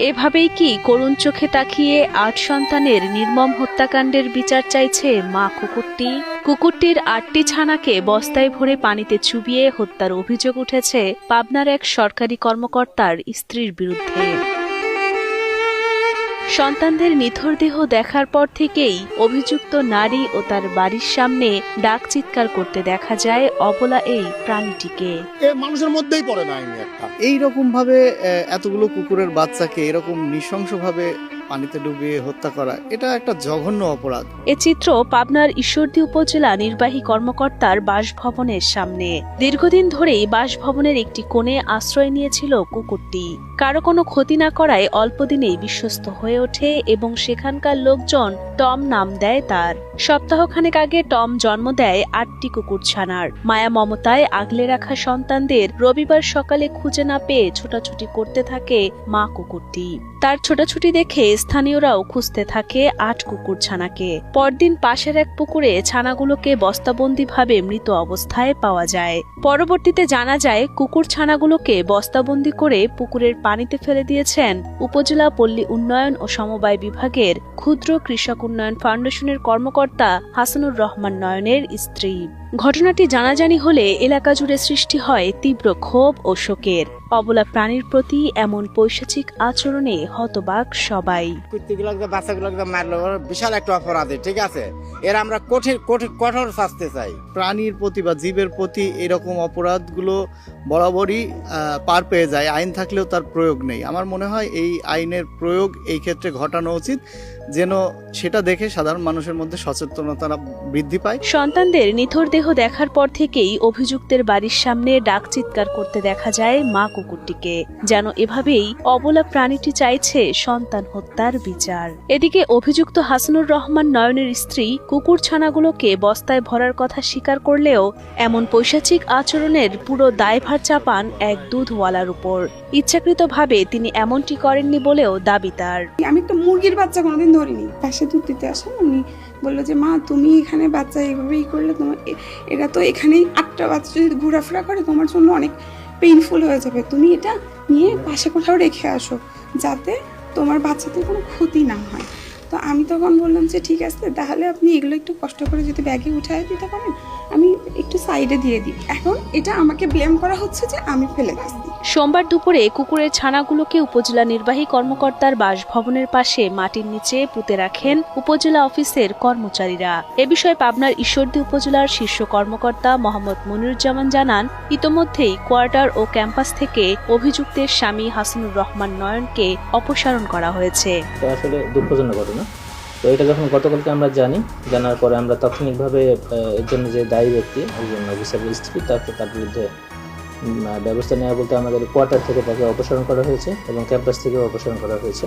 এভাবেই কি করুণ চোখে তাকিয়ে ৮ সন্তানের নির্মম হত্যাকাণ্ডের বিচার চাইছে মা কুকুরটি? কুকুরটির ৮টি ছানাকে বস্তায় ভরে পানিতে চুবিয়ে হত্যার অভিযোগ উঠেছে পাবনার এক সরকারি কর্মকর্তার স্ত্রীর বিরুদ্ধে। সন্তানদের নিথর দেহ দেখার পর থেকেই অভিযুক্ত নারী ও তার বাড়ির সামনে ডাক চিৎকার করতে দেখা যায় অবলা এই প্রাণীটিকে। মানুষের মধ্যেই পড়ে না এইরকম ভাবে এতগুলো কুকুরের বাচ্চাকে এরকম নৃশংসভাবে পানিতে ডুবিয়ে হত্যা করা, এটা একটা জঘন্য অপরাধ। এ চিত্র পাবনার ঈশ্বরদী উপজেলা নির্বাহী কর্মকর্তার বাসভবনের সামনে। দীর্ঘদিন ধরেই বাসভবনের একটি কোণে আশ্রয় নিয়েছিল কুকুরটি। কারো কোনো ক্ষতি না করায় অল্প দিনেই বিশ্বস্ত হয়ে ওঠে এবং সেখানকার লোকজন টম নাম দেয় তার। সপ্তাহখানেক আগে টম জন্ম দেয় ৮টি কুকুর ছানার। মায়া মমতায় আগলে রাখা সন্তানদের রবিবার সকালে খুঁজে না পেয়ে ছোটাছুটি করতে থাকে মা কুকুরটি। তার ছোটাছুটি দেখে স্থানীয়রাও খুঁজতে থাকে ৮ কুকুর ছানাকে। পরদিন পাশের এক পুকুরে ছানাগুলোকে বস্তাবন্দিভাবে মৃত অবস্থায় পাওয়া যায়। পরবর্তীতে জানা যায় কুকুর ছানাগুলোকে বস্তাবন্দি করে পুকুরের পানিতে ফেলে দিয়েছেন উপজেলা পল্লী উন্নয়ন ও সমবায় বিভাগের ক্ষুদ্র কৃষক উন্নয়ন ফাউন্ডেশনের কর্মকর্তা হাসানুর রহমান নয়নের স্ত্রী। ঘটনাটি জানাজানি হলে এলাকা জুড়ে সৃষ্টি হয় তীব্র ক্ষোভ ও শোকের। অবলা প্রাণীর প্রতি এমন পৈশাচিক আচরণে হতবাক সবাই। বাচ্চাগুলোকে মারলো বিশাল একটা অপরাধ, ঠিক আছে, এর আমরা কঠোর শাস্তি চাই। প্রাণীর প্রতি বা জীবের প্রতি এরকম অপরাধগুলো বরাবরই পার পেয়ে যায়, আইন থাকলেও তার প্রয়োগ নেই। আমার মনে হয় এই আইনের প্রয়োগ এই ক্ষেত্রে ঘটানো উচিত, যেন সেটা দেখে সাধারণ মানুষের মধ্যে সচেতনতা বৃদ্ধি পায়। সন্তানদের নিথর দেহ দেখার পর থেকেই অভিযুক্তের বাড়ির সামনে ডাক চিৎকার করতে দেখা যায় মা কুকুরটিকে। যেন এভাবেই অবলা প্রাণীটি চাইছে সন্তান হত্যার বিচার। এদিকে অভিযুক্ত হাসানুর রহমান নয়নের স্ত্রী কুকুর ছানাগুলোকে বস্তায় ভরার কথা স্বীকার করলেও এমন পৈশাচিক আচরণের পুরো দায়ভার চাপান এক দুধওয়ালার উপর। ইচ্ছাকৃতভাবে তিনি এমনটি করেননি বলেও দাবি তার। আমি তো মুরগির বাচ্চা কোনোদিন ধরিনি। পাশে দুধ দিতে আসেন, উনি বললো যে মা তুমি এখানে বাচ্চা এইভাবেই করলে তোমার এরা তো এখানেই ৮টা বাচ্চা যদি ঘোরাফেরা করে তোমার জন্য অনেক পেইনফুল হয়ে যাবে, তুমি এটা নিয়ে পাশে কোথাও রেখে আসো যাতে তোমার বাচ্চাদের কোনো ক্ষতি না হয়। তো আমি তখন বললাম যে ঠিক আছে, তাহলে আপনি এগুলো একটু কষ্ট করে যদি ব্যাগে উঠায় দিতে পারেন আমি একটু সাইডে দিয়ে দিই। এখন এটা আমাকে ব্লেম করা হচ্ছে যে আমি ফেলে দিচ্ছি। সোমবার দুপুরে কুকুরের ছানাগুলোকে উপজেলা নির্বাহী কর্মকর্তার বাসভবনের পাশে মাটির নিচে পুঁতে রাখেন উপজেলা অফিসের কর্মচারীরা। এ বিষয়ে পাবনার ঈশ্বরদী উপজেলার শীর্ষ কর্মকর্তা মোহাম্মদ মনিরুজ্জামান জানান, ইতোমধ্যেই কোয়ার্টার ও ক্যাম্পাস থেকে অভিযুক্তের স্বামী হাসানুর রহমান নয়নকে অপসারণ করা হয়েছে। আসলে দুঃখজনক ঘটনা। তো এটা যখন গতকালকে আমরা জানার পরে আমরা তাৎক্ষণিকভাবে এর জন্য যে দায়ী ব্যক্তি একজন অফিসারের স্ত্রী তার বিরুদ্ধে ব্যবস্থা নেওয়া বলতে আমাদের কোয়ার্টার থেকে তাকে অপসারণ করা হয়েছে এবং ক্যাম্পাস থেকেও অপসারণ করা হয়েছে।